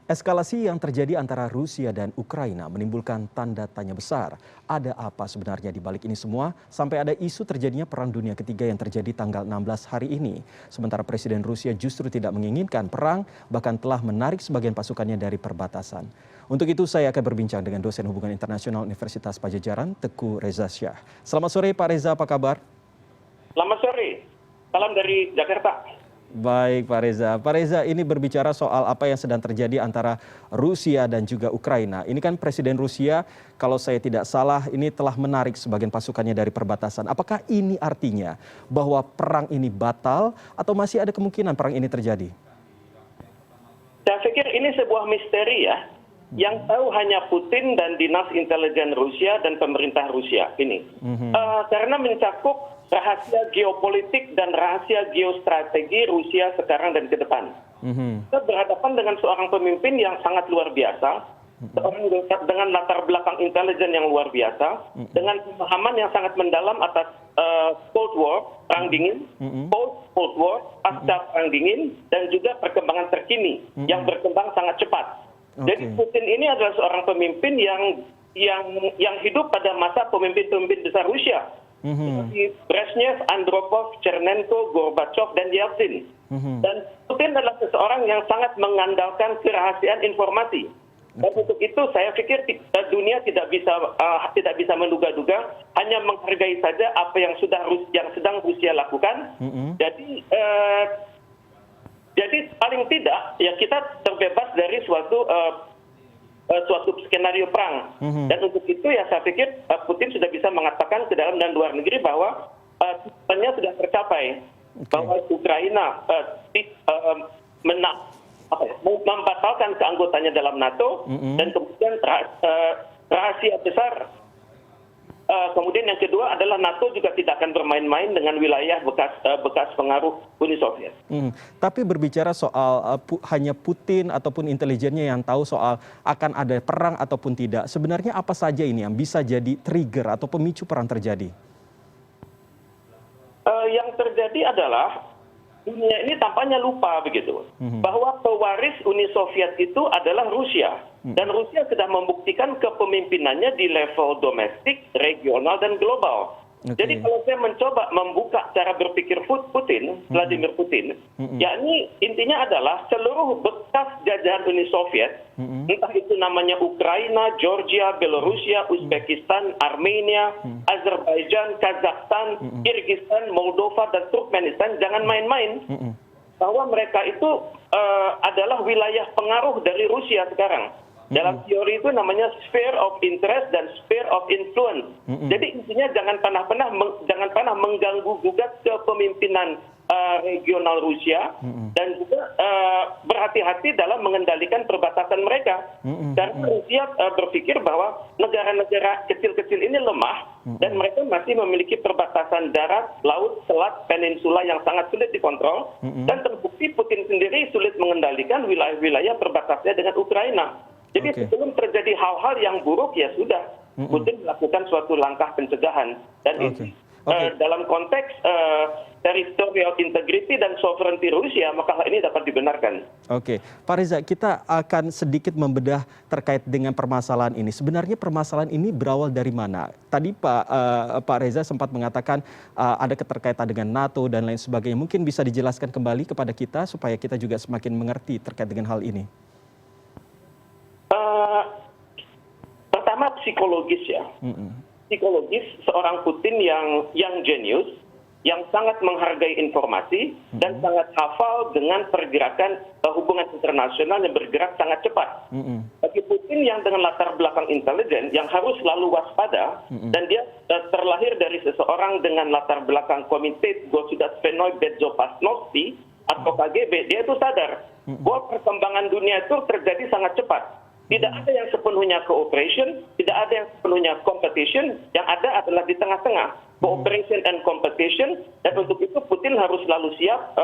Eskalasi yang terjadi antara Rusia dan Ukraina menimbulkan tanda tanya besar. Ada apa sebenarnya di balik ini semua sampai ada isu terjadinya Perang Dunia Ketiga yang terjadi tanggal 16 hari ini. Sementara Presiden Rusia justru tidak menginginkan perang, bahkan telah menarik sebagian pasukannya dari perbatasan. Untuk itu saya akan berbincang dengan dosen hubungan internasional Universitas Padjadjaran, Teguh Reza Syah. Selamat sore Pak Reza, apa kabar? Selamat sore, salam dari Jakarta. Baik Pak Reza. Pak Reza, ini berbicara soal apa yang sedang terjadi antara Rusia dan juga Ukraina. Ini kan Presiden Rusia, kalau saya tidak salah, ini telah menarik sebagian pasukannya dari perbatasan. Apakah ini artinya bahwa perang ini batal atau masih ada kemungkinan perang ini terjadi? Saya pikir ini sebuah misteri ya. Yang tahu hanya Putin dan dinas intelijen Rusia dan pemerintah Rusia ini. Karena mencakup rahasia geopolitik dan rahasia geostrategi Rusia sekarang dan ke depan. Kita berhadapan dengan seorang pemimpin yang sangat luar biasa, seorang dengan latar belakang intelijen yang luar biasa, dengan pemahaman yang sangat mendalam atas Cold War, Perang Dingin, Post-Cold War, pasca Perang Dingin, dan juga perkembangan terkini yang berkembang sangat cepat. Jadi Putin ini adalah seorang pemimpin yang hidup pada masa pemimpin-pemimpin besar Rusia. Seperti Brezhnev, Andropov, Chernenko, Gorbachev, dan Yeltsin. Dan Putin adalah seseorang yang sangat mengandalkan kerahasiaan informasi. Dan untuk itu saya pikir dunia tidak bisa menduga-duga, hanya menghargai saja apa yang sedang Rusia lakukan. Jadi paling tidak ya kita terbebas dari suatu skenario perang. Dan untuk itu ya saya pikir Putin sudah bisa mengatakan ke dalam dan luar negeri bahwa tujuannya sudah tercapai, bahwa Ukraina membatalkan keanggotaannya dalam NATO, dan kemudian rahasia besar. Kemudian yang kedua adalah NATO juga tidak akan bermain-main dengan wilayah bekas pengaruh Uni Soviet. Tapi berbicara soal hanya Putin ataupun intelijennya yang tahu soal akan ada perang ataupun tidak, sebenarnya apa saja ini yang bisa jadi trigger atau pemicu perang terjadi? Yang terjadi adalah dunia ini tampaknya lupa begitu, bahwa pewaris Uni Soviet itu adalah Rusia. Dan Rusia sudah membuktikan kepemimpinannya di level domestik, regional, dan global. Jadi kalau saya mencoba membuka cara berpikir Putin, Vladimir Putin, yakni intinya adalah seluruh bekas jajahan Uni Soviet, entah itu namanya Ukraina, Georgia, Belarusia, Uzbekistan, Armenia, Azerbaijan, Kazakhstan, Kyrgyzstan, Moldova, dan Turkmenistan, jangan main-main. Bahwa mereka itu adalah wilayah pengaruh dari Rusia sekarang. Dalam teori itu namanya sphere of interest dan sphere of influence. Jadi intinya jangan pernah mengganggu-gugat kepemimpinan regional Rusia, dan juga berhati-hati dalam mengendalikan perbatasan mereka. Karena Rusia berpikir bahwa negara-negara kecil-kecil ini lemah, dan mereka masih memiliki perbatasan darat, laut, selat, peninsula yang sangat sulit dikontrol, dan terbukti Putin sendiri sulit mengendalikan wilayah-wilayah perbatasannya dengan Ukraina. Jadi sebelum terjadi hal-hal yang buruk ya sudah, Putin melakukan suatu langkah pencegahan. Dan dalam konteks territorial integrity dan sovereignty Rusia, maka hal ini dapat dibenarkan. Oke, Pak Reza, kita akan sedikit membedah terkait dengan permasalahan ini. Sebenarnya permasalahan ini berawal dari mana? Tadi Pak Reza sempat mengatakan ada keterkaitan dengan NATO dan lain sebagainya. Mungkin bisa dijelaskan kembali kepada kita supaya kita juga semakin mengerti terkait dengan hal ini. Pertama psikologis ya. Psikologis seorang Putin yang jenius, yang sangat menghargai informasi, dan sangat hafal dengan pergerakan hubungan internasional yang bergerak sangat cepat. Bagi Putin yang dengan latar belakang intelijen, yang harus selalu waspada, dan dia terlahir dari seseorang dengan latar belakang Komitet Gosudarstvennoy Bezopasnosti atau KGB, dia itu sadar bahwa perkembangan dunia itu terjadi sangat cepat. Tidak ada yang sepenuhnya cooperation, tidak ada yang sepenuhnya competition, yang ada adalah di tengah-tengah, cooperation and competition, dan untuk itu Putin harus selalu siap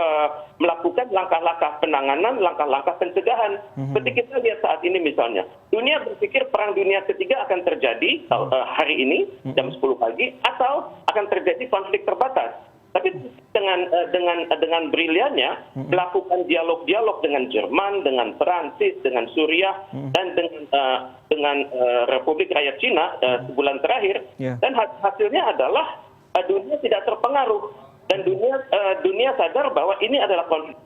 melakukan langkah-langkah penanganan, langkah-langkah pencegahan. Seperti kita lihat saat ini misalnya, dunia berpikir Perang Dunia Ketiga akan terjadi hari ini, jam 10 pagi, atau akan terjadi konflik terbatas. Tapi dengan briliannya melakukan dialog-dialog dengan Jerman, dengan Prancis, dengan Suriah, dan dengan Republik Rakyat Cina sebulan terakhir, dan hasilnya adalah dunia tidak terpengaruh dan dunia sadar bahwa ini adalah konflik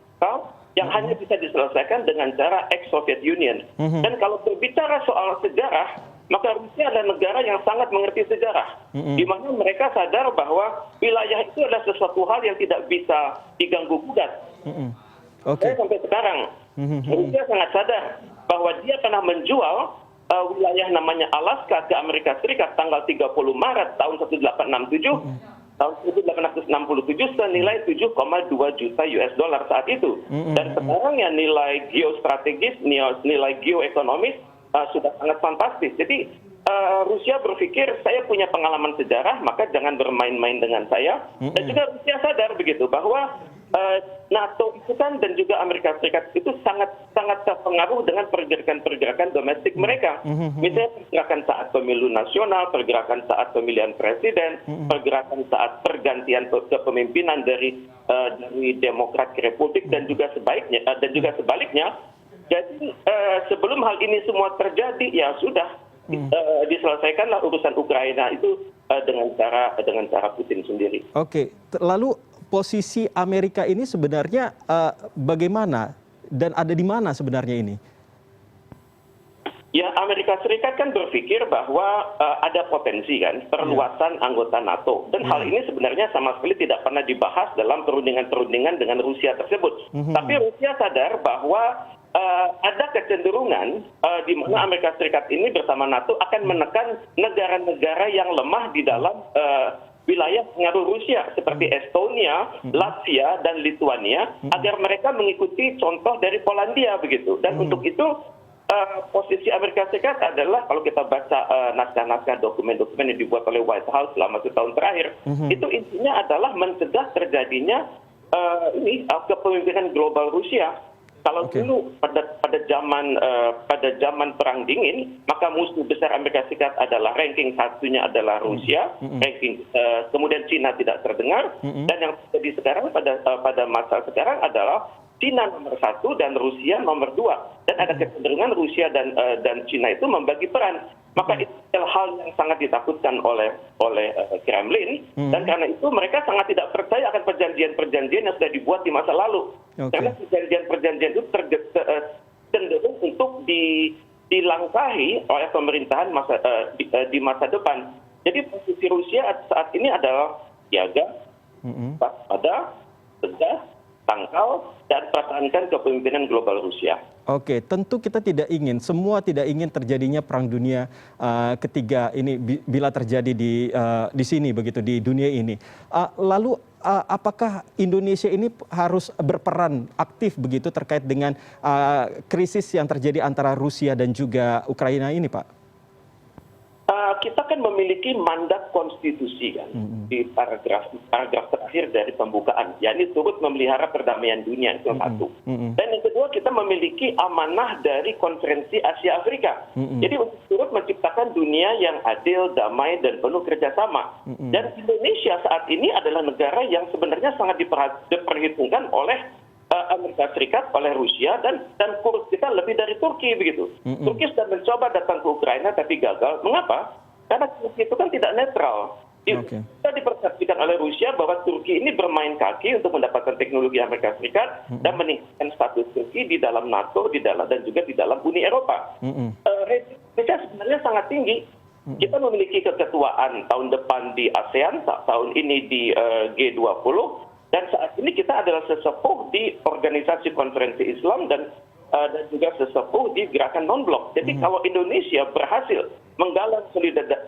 yang hanya bisa diselesaikan dengan cara ex-Soviet Union. Dan kalau berbicara soal sejarah, maka Rusia adalah negara yang sangat mengerti sejarah, di mana mereka sadar bahwa wilayah itu adalah sesuatu hal yang tidak bisa diganggu-gugat. Sampai sekarang, Rusia sangat sadar bahwa dia pernah menjual wilayah namanya Alaska ke Amerika Serikat tanggal 30 Maret tahun 1867, tahun 1867 senilai 7,2 juta US dollar saat itu. Dan sekarang ya nilai geostrategis, nilai geoekonomis sudah sangat fantastis. Jadi Rusia berpikir saya punya pengalaman sejarah, maka jangan bermain-main dengan saya. Dan juga Rusia sadar begitu bahwa NATO itu kan dan juga Amerika Serikat itu sangat terpengaruh dengan pergerakan-pergerakan domestik mereka. Misalnya pergerakan saat pemilu nasional, pergerakan saat pemilihan presiden, pergerakan saat pergantian kepemimpinan dari Demokrat ke Republik dan juga sebaliknya. Jadi sebelum hal ini semua terjadi, ya sudah diselesaikanlah urusan Ukraina itu dengan cara Putin sendiri. Oke, lalu posisi Amerika ini sebenarnya bagaimana dan ada di mana sebenarnya ini? Ya, Amerika Serikat kan berpikir bahwa ada potensi kan perluasan anggota NATO, dan hal ini sebenarnya sama sekali tidak pernah dibahas dalam perundingan-perundingan dengan Rusia tersebut. Tapi Rusia sadar bahwa ada kecenderungan di mana Amerika Serikat ini bersama NATO akan menekan negara-negara yang lemah di dalam wilayah pengaruh Rusia seperti Estonia, Latvia, dan Lithuania agar mereka mengikuti contoh dari Polandia begitu. Dan untuk itu posisi Amerika Serikat adalah kalau kita baca naskah-naskah dokumen-dokumen yang dibuat oleh White House selama setahun terakhir, itu intinya adalah mencegah terjadinya kepemimpinan global Rusia. Kalau dulu pada zaman perang dingin, maka musuh besar Amerika Serikat adalah ranking satunya adalah Rusia, kemudian Cina tidak terdengar, dan yang terjadi sekarang pada masa sekarang adalah Cina nomor 1 dan Rusia nomor 2. Dan ada kecenderungan Rusia dan Cina itu membagi peran. Maka itu adalah hal yang sangat ditakutkan oleh Kremlin, dan karena itu mereka sangat tidak percaya akan perjanjian-perjanjian yang sudah dibuat di masa lalu. Karena perjanjian-perjanjian itu cenderung untuk dilangkahi oleh pemerintahan di masa depan. Jadi posisi Rusia saat ini adalah siaga, waspada, tegas, tangkal, dan pertahankan kepemimpinan global Rusia. Oke, tentu kita semua tidak ingin terjadinya perang dunia ketiga ini bila terjadi di sini begitu, di dunia ini. Lalu apakah Indonesia ini harus berperan aktif begitu terkait dengan krisis yang terjadi antara Rusia dan juga Ukraina ini, Pak? Kita kan memiliki mandat konstitusi kan di paragraf terakhir dari pembukaan, yakni turut memelihara perdamaian dunia, itu satu. Dan yang kedua, kita memiliki amanah dari Konferensi Asia Afrika. Jadi untuk turut menciptakan dunia yang adil, damai, dan penuh kerjasama. Dan Indonesia saat ini adalah negara yang sebenarnya sangat diperhitungkan oleh Amerika Serikat, oleh Rusia, dan kurs kita lebih dari Turki begitu. Turki sudah mencoba datang ke Ukraina tapi gagal. Mengapa? Karena Turki itu kan tidak netral. Kita dipersepsikan oleh Rusia bahwa Turki ini bermain kaki untuk mendapatkan teknologi Amerika Serikat dan meningkatkan status Turki di dalam NATO, dan juga di dalam Uni Eropa. Resiko sebenarnya sangat tinggi. Kita memiliki keketuaan tahun depan di ASEAN, tahun ini di G20. Dan saat ini kita adalah sesepuh di Organisasi Konferensi Islam dan juga sesepuh di Gerakan Non-Blok. Jadi kalau Indonesia berhasil menggalang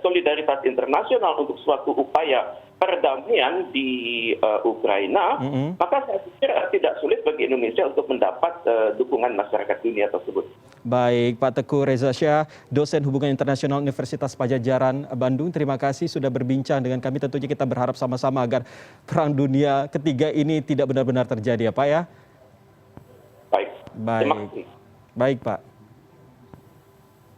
solidaritas internasional untuk suatu upaya perdamaian di Ukraina, maka saya pikir tidak sulit bagi Indonesia untuk mendapat dukungan masyarakat dunia tersebut. Baik, Pak Teguh Reza Syah, dosen Hubungan Internasional Universitas Padjadjaran Bandung. Terima kasih sudah berbincang dengan kami. Tentunya kita berharap sama-sama agar perang dunia ketiga ini tidak benar-benar terjadi ya Pak ya. Baik. Baik, Pak.